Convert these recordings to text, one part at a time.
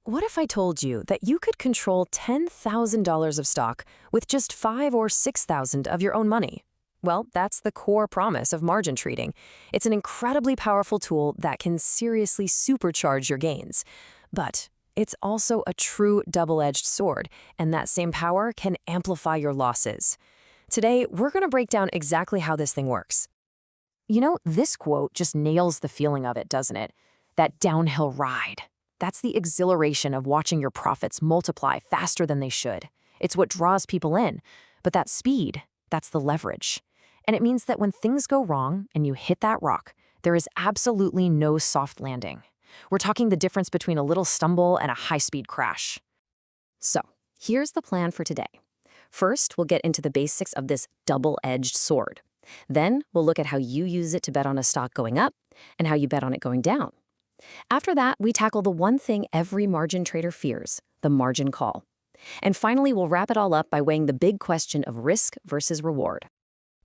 What if I told you that you could control $10,000 of stock with just 5 or 6,000 of your own money? Well, that's the core promise of margin trading. It's an incredibly powerful tool that can seriously supercharge your gains. But it's also a true double-edged sword, and that same power can amplify your losses. Today, we're going to break down exactly how this thing works. This quote just nails the feeling of it, doesn't it? That downhill ride. That's the exhilaration of watching your profits multiply faster than they should. It's what draws people in. But that speed, that's the leverage. And it means that when things go wrong and you hit that rock, there is absolutely no soft landing. We're talking the difference between a little stumble and a high-speed crash. So, here's the plan for today. First, we'll get into the basics of this double-edged sword. Then, we'll look at how you use it to bet on a stock going up and how you bet on it going down. After that, we tackle the one thing every margin trader fears, the margin call. And finally, we'll wrap it all up by weighing the big question of risk versus reward.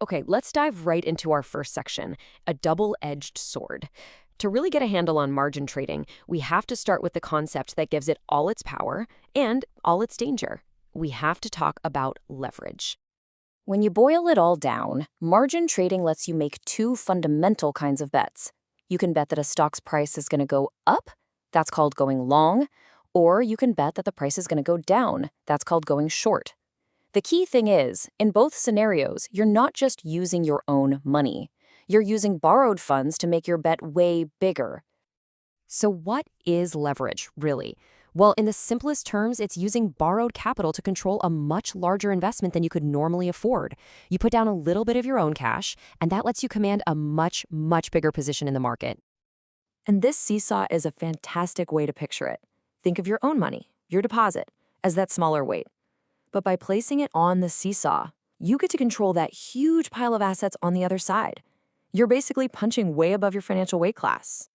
Okay, let's dive right into our first section, a double-edged sword. To really get a handle on margin trading, we have to start with the concept that gives it all its power and all its danger. We have to talk about leverage. When you boil it all down, margin trading lets you make two fundamental kinds of bets. You can bet that a stock's price is going to go up, that's called going long, or you can bet that the price is going to go down, that's called going short. The key thing is, in both scenarios, you're not just using your own money. You're using borrowed funds to make your bet way bigger. So what is leverage, really? Well, in the simplest terms, it's using borrowed capital to control a much larger investment than you could normally afford. You put down a little bit of your own cash, and that lets you command a much, much bigger position in the market. And this seesaw is a fantastic way to picture it. Think of your own money, your deposit, as that smaller weight. But by placing it on the seesaw, you get to control that huge pile of assets on the other side. You're basically punching way above your financial weight class.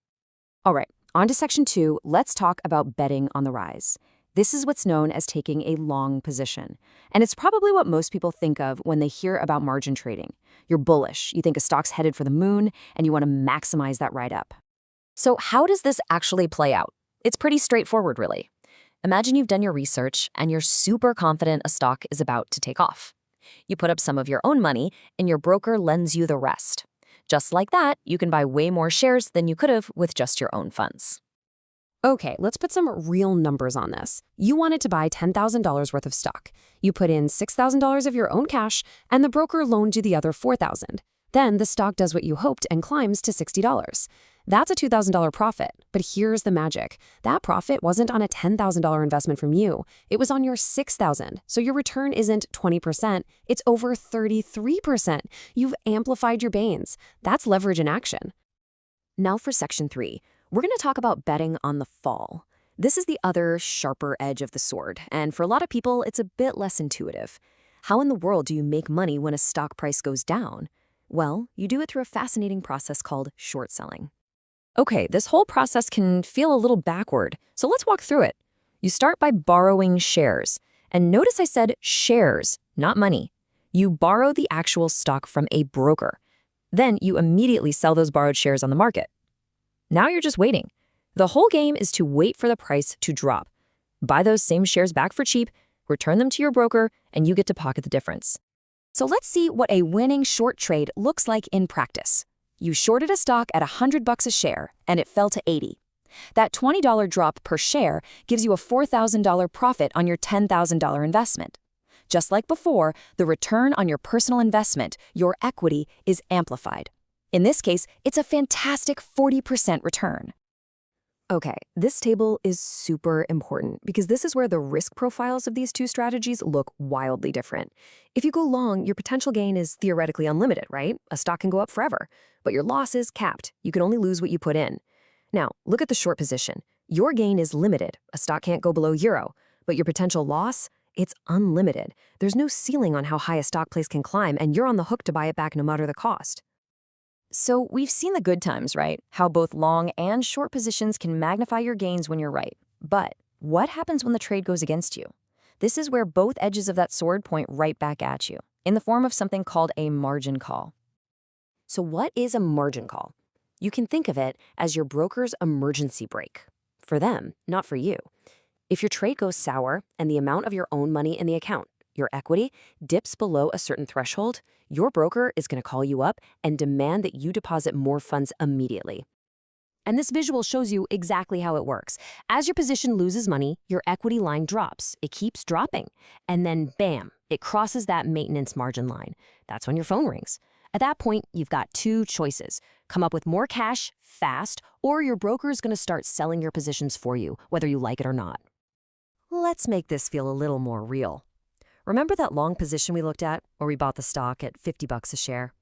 All right. On to section 2, let's talk about betting on the rise. This is what's known as taking a long position. And it's probably what most people think of when they hear about margin trading. You're bullish, you think a stock's headed for the moon, and you want to maximize that ride up. So how does this actually play out? It's pretty straightforward, really. Imagine you've done your research and you're super confident a stock is about to take off. You put up some of your own money and your broker lends you the rest. Just like that, you can buy way more shares than you could have with just your own funds. Okay, let's put some real numbers on this. You wanted to buy $10,000 worth of stock. You put in $6,000 of your own cash, and the broker loaned you the other $4,000. Then the stock does what you hoped and climbs to $60. That's a $2,000 profit, but here's the magic. That profit wasn't on a $10,000 investment from you. It was on your $6,000, so your return isn't 20%, it's over 33%. You've amplified your gains. That's leverage in action. Now for section 3. We're going to talk about betting on the fall. This is the other sharper edge of the sword, and for a lot of people, it's a bit less intuitive. How in the world do you make money when a stock price goes down? Well, you do it through a fascinating process called short selling. Okay, this whole process can feel a little backward, so let's walk through it. You start by borrowing shares. And notice I said shares, not money. You borrow the actual stock from a broker. Then you immediately sell those borrowed shares on the market. Now you're just waiting. The whole game is to wait for the price to drop. Buy those same shares back for cheap, return them to your broker, and you get to pocket the difference. So let's see what a winning short trade looks like in practice. You shorted a stock at $100 a share, and it fell to $80. That $20 drop per share gives you a $4,000 profit on your $10,000 investment. Just like before, the return on your personal investment, your equity, is amplified. In this case, it's a fantastic 40% return. Okay, this table is super important because this is where the risk profiles of these two strategies look wildly different. If you go long, your potential gain is theoretically unlimited, right? A stock can go up forever, but your loss is capped. You can only lose what you put in. Now, look at the short position. Your gain is limited. A stock can't go below 0, but your potential loss, it's unlimited. There's no ceiling on how high a stock price can climb, and you're on the hook to buy it back no matter the cost. So we've seen the good times, right? How both long and short positions can magnify your gains when you're right. But what happens when the trade goes against you? This is where both edges of that sword point right back at you, in the form of something called a margin call. So what is a margin call? You can think of it as your broker's emergency brake. For them, not for you. If your trade goes sour and the amount of your own money in the account, your equity, dips below a certain threshold, your broker is going to call you up and demand that you deposit more funds immediately. And this visual shows you exactly how it works. As your position loses money, your equity line drops. It keeps dropping. And then, bam, it crosses that maintenance margin line. That's when your phone rings. At that point, you've got two choices. Come up with more cash fast, or your broker is going to start selling your positions for you, whether you like it or not. Let's make this feel a little more real. Remember that long position we looked at, where we bought the stock at $50 a share?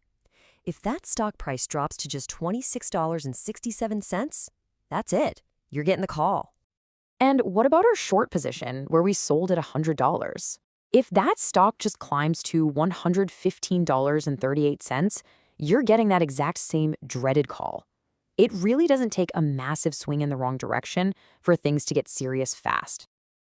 If that stock price drops to just $26.67, that's it. You're getting the call. And what about our short position, where we sold at $100? If that stock just climbs to $115.38, you're getting that exact same dreaded call. It really doesn't take a massive swing in the wrong direction for things to get serious fast.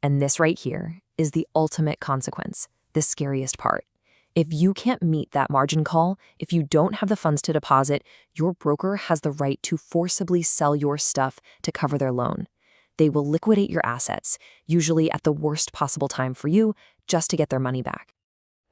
And this right here is the ultimate consequence, the scariest part. If you can't meet that margin call, if you don't have the funds to deposit, your broker has the right to forcibly sell your stuff to cover their loan. They will liquidate your assets, usually at the worst possible time for you, just to get their money back.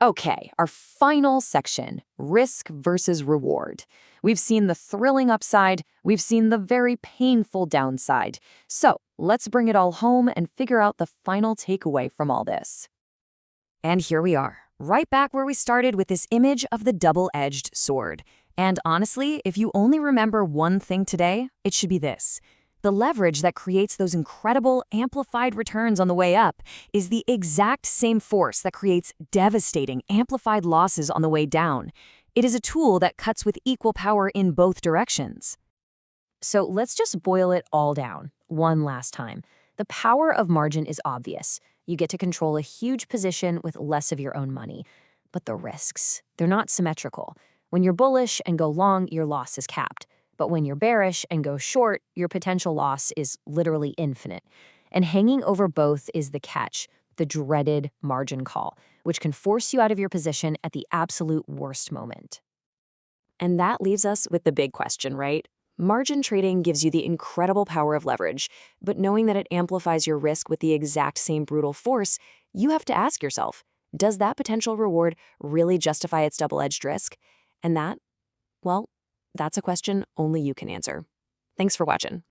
Okay, our final section, risk versus reward. We've seen the thrilling upside, we've seen the very painful downside. So let's bring it all home and figure out the final takeaway from all this. And here we are, right back where we started with this image of the double-edged sword. And honestly, if you only remember one thing today, it should be this. The leverage that creates those incredible amplified returns on the way up is the exact same force that creates devastating amplified losses on the way down. It is a tool that cuts with equal power in both directions. So let's just boil it all down one last time. The power of margin is obvious. You get to control a huge position with less of your own money. But the risks, they're not symmetrical. When you're bullish and go long, your loss is capped. But when you're bearish and go short, your potential loss is literally infinite. And hanging over both is the catch, the dreaded margin call, which can force you out of your position at the absolute worst moment. And that leaves us with the big question, right? Margin trading gives you the incredible power of leverage, but knowing that it amplifies your risk with the exact same brutal force, you have to ask yourself, does that potential reward really justify its double-edged risk? And that, well, that's a question only you can answer. Thanks for watching.